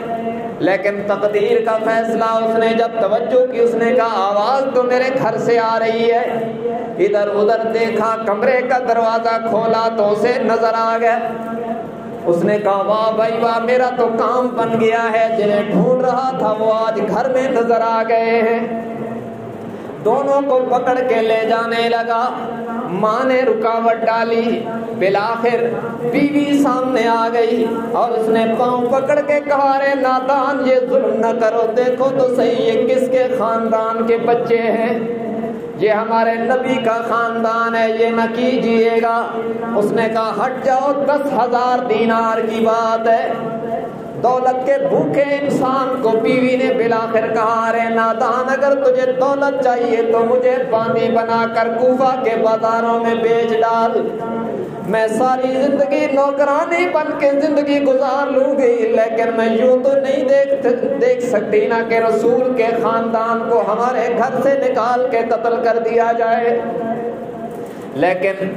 لیکن تقدیر کا فیصلہ اس نے جب توجہ کی اس نے کہا آواز تو میرے گھر سے آ رہی ہے۔ ادھر ادھر دیکھا، کمرے کا دروازہ کھولا تو اسے نظر آ گیا۔ اس نے کہا واہ بھائی واہ، میرا تو کام بن گیا ہے، جنہیں ڈھونڈ رہا تھا وہ آج گھر میں نظر آ گئے ہیں۔ دونوں کو پکڑ کے لے جانے لگا، ماں نے رکاوٹ ڈالی، بالآخر بیوی سامنے آ گئی اور اس نے پاؤں پکڑ کے کہا رے نادان یہ ظلم نہ کرو، دیکھو تو صحیح یہ کس کے خاندان کے بچے ہیں، یہ ہمارے نبی کا خاندان ہے، یہ نہ کیجئے گا۔ اس نے کہا ہٹ جاؤ، 10,000 دینار کی بات ہے۔ دولت کے بھوکے انسان کو بیوی نے بالآخر کہا رے نادان اگر تجھے دولت چاہیے تو مجھے باندی بنا کر کوفہ کے بازاروں میں بیچ ڈال، میں ساری زندگی نوکرانی بن کے زندگی گزار لوں گی، لیکن میں یوں تو نہیں دیکھ سکتی نا کہ رسول کے خاندان کو ہمارے گھر سے نکال کے قتل کر دیا جائے۔ لیکن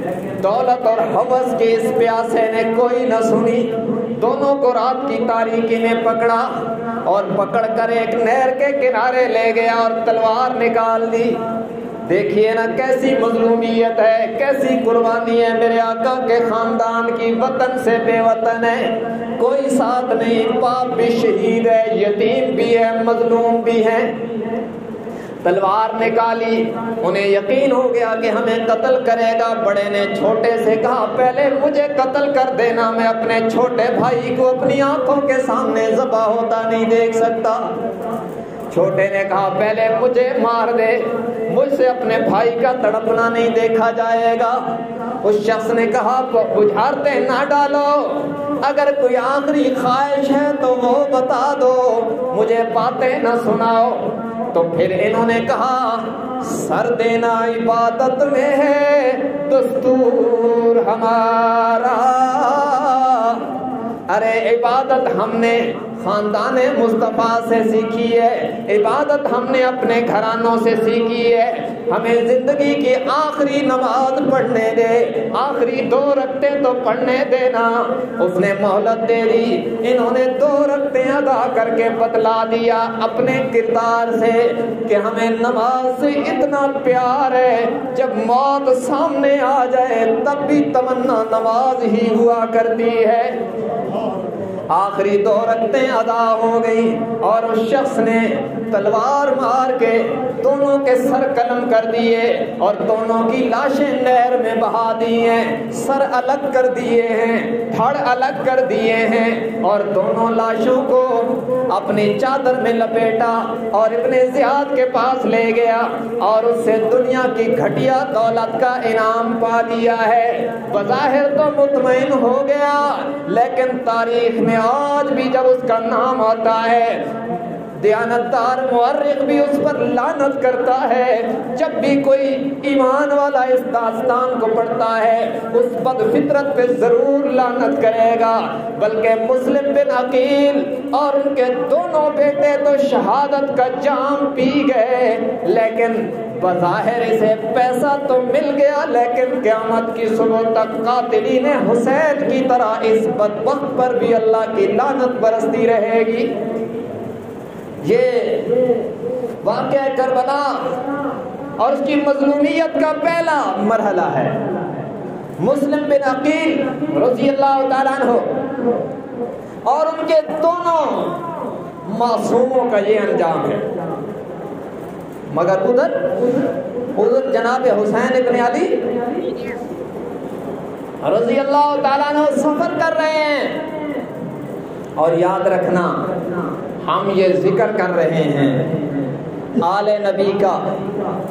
دولت اور ہوس کے اس پیاسے نے کوئی نہ سنی، دونوں کو رات کی تاریکی میں پکڑا اور پکڑ کر ایک نہر کے کنارے لے گیا اور تلوار نکال دی۔ دیکھیے نا کیسی مظلومیت ہے، کیسی قربانی ہے میرے آقا کے خاندان کی، وطن سے بے وطن ہے، کوئی ساتھ نہیں، باپ بھی شہید ہے، یتیم بھی ہے، مظلوم بھی ہے۔ تلوار نکالی، انہیں یقین ہو گیا کہ ہمیں قتل کرے گا۔ بڑے نے چھوٹے سے کہا پہلے مجھے قتل کر دینا، میں اپنے چھوٹے بھائی کو اپنی آنکھوں کے سامنے ذبح ہوتا نہیں دیکھ سکتا۔ چھوٹے نے کہا پہلے مجھے مار دے، مجھ سے اپنے بھائی کا تڑپنا نہیں دیکھا جائے گا۔ اس شخص نے کہا بجھارتے نہ ڈالو، اگر کوئی آخری خواہش ہے تو وہ بتا دو، مجھے باتیں نہ سناؤ۔ تو پھر انہوں نے کہا سر دینا عبادت میں ہے دستور ہمارا، ارے عبادت ہم نے خاندان مصطفیٰ سے سیکھی ہے، عبادت ہم نے اپنے گھرانوں سے سیکھی ہے، ہمیں زندگی کی آخری نماز پڑھنے دے، آخری 2 رکعتیں تو پڑھنے دینا۔ اس نے مہلت دے دی، انہوں نے 2 رکعتیں ادا کر کے بتلا دیا اپنے کردار سے کہ ہمیں نماز سے اتنا پیار ہے، جب موت سامنے آ جائے تب بھی تمنا نماز ہی ہوا کرتی ہے۔ آخری 2 رکعتیں ادا ہو گئی اور اس شخص نے تلوار مار کے دونوں کے سر قلم کر دیے اور دونوں کی لاشیں نہر میں بہا دی ہیں، سر الگ کر دیے ہیں، دھڑ الگ کر دیے ہیں اور دونوں لاشوں کو اپنی چادر میں لپیٹا اور ابن زیاد کے پاس لے گیا اور اس سے دنیا کی گھٹیا دولت کا انعام پا لیا ہے۔ بظاہر تو مطمئن ہو گیا، لیکن تاریخ میں آج بھی جب اس کا نام آتا ہے دیانتدار مورخ بھی اس پر لعنت کرتا ہے۔ جب بھی کوئی ایمان والا اس داستان کو پڑھتا ہے اس بد فطرت پہ ضرور لعنت کرے گا، بلکہ مسلم بن عقیل اور ان کے دونوں بیٹے تو شہادت کا جام پی گئے، لیکن بظاہر اسے پیسہ تو مل گیا، لیکن قیامت کی صبح تک قاتلین حسین کی طرح اس بدبخت پر بھی اللہ کی لعنت برستی رہے گی۔ یہ واقعہ کربلا اور اس کی مظلومیت کا پہلا مرحلہ ہے۔ مسلم بن عقیل رضی اللہ تعالیٰ عنہ اور ان کے دونوں معصوموں کا یہ انجام ہے، مگر ادھر جناب حسین ابن علی رضی اللہ تعالیٰ عنہ سفر کر رہے ہیں۔ اور یاد رکھنا ہم یہ ذکر کر رہے ہیں آل نبی کا،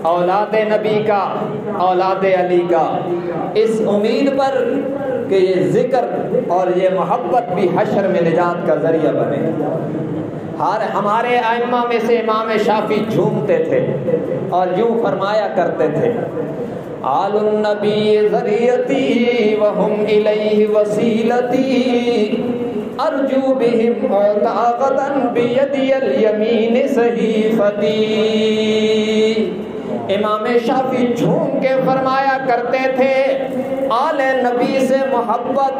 اولاد نبی کا، اولاد علی کا، اس امید پر کہ یہ ذکر اور یہ محبت بھی حشر میں نجات کا ذریعہ بنے۔ ہمارے ائمہ میں سے امام شافعی جھومتے تھے اور یوں فرمایا کرتے تھے، آل النبی ذریتی وہم الیہ وسیلتی، ارجو بہم غدا بیدی الیمین صحیفتی۔ امام شافعی جھوم کے فرمایا کرتے تھے، آل نبی سے محبت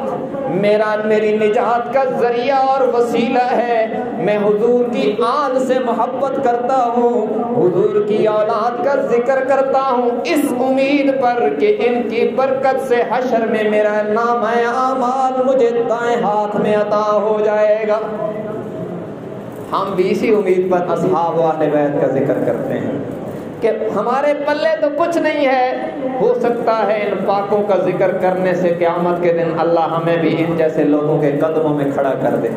میری نجات کا ذریعہ اور وسیلہ ہے۔ میں حضور کی آل سے محبت کرتا ہوں، حضور کی اولاد کا ذکر کرتا ہوں، اس امید پر کہ ان کی برکت سے حشر میں میرا نامہ اعمال مجھے دائیں ہاتھ میں عطا ہو جائے گا۔ ہم بھی اسی امید پر اصحاب و اہل بیت کا ذکر کرتے ہیں کہ ہمارے پلے تو کچھ نہیں ہے، ہو سکتا ہے ان پاکوں کا ذکر کرنے سے قیامت کے دن اللہ ہمیں بھی ان جیسے لوگوں کے قدموں میں کھڑا کر دے۔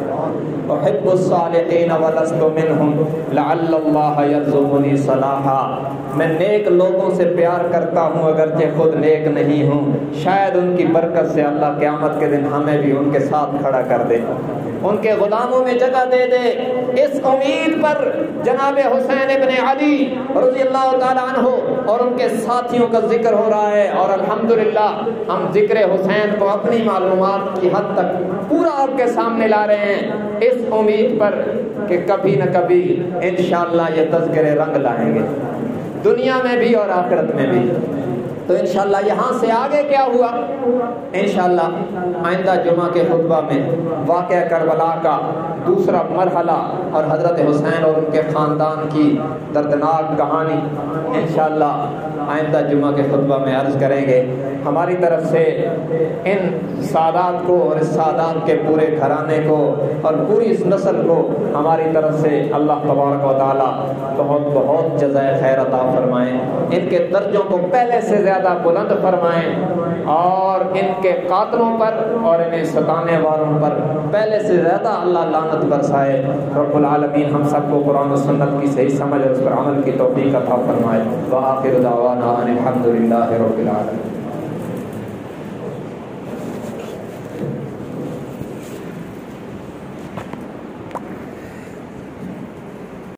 احب الصالحین ولست منہم لعل اللہ یرزقنی صلاحا، میں نیک لوگوں سے پیار کرتا ہوں اگرچہ خود نیک نہیں ہوں، شاید ان کی برکت سے اللہ قیامت کے دن ہمیں بھی ان کے ساتھ کھڑا کر دے، ان کے غلاموں میں جگہ دے دے۔ اس امید پر جناب حسین ابن علی رضی اللہ تعالیٰ عنہ اور ان کے ساتھیوں کا ذکر ہو رہا ہے، اور الحمدللہ ہم ذکر حسین کو اپنی معلومات کی حد تک پورا آپ کے سامنے لا رہے ہیں، اس امید پر کہ کبھی نہ کبھی انشاءاللہ یہ تذکرے رنگ لائیں گے، دنیا میں بھی اور آخرت میں بھی۔ تو انشاءاللہ یہاں سے آگے کیا ہوا، انشاءاللہ آئندہ جمعہ کے خطبہ میں واقعہ کربلا کا دوسرا مرحلہ اور حضرت حسین اور ان کے خاندان کی دردناک کہانی انشاءاللہ آئندہ جمعہ کے خطبہ میں عرض کریں گے۔ ہماری طرف سے ان سادات کو اور اس سادات کے پورے گھرانے کو اور پوری اس نسل کو ہماری طرف سے اللہ تبارک و تعالیٰ بہت بہت جزائے خیر عطا فرمائیں، ان کے درجوں کو پہلے سے زیادہ بلند فرمائیں، اور ان کے قاتلوں پر اور انہیں ستانے والوں پر پہلے سے زیادہ اللہ لعنت برسائے۔ رب العالمین ہم سب کو قرآن و سنت کی صحیح سمجھ اور اس پر عمل کی توفیق عطا فرمائے۔ وآخر دعوانا ان الحمد للہ رب العالمین۔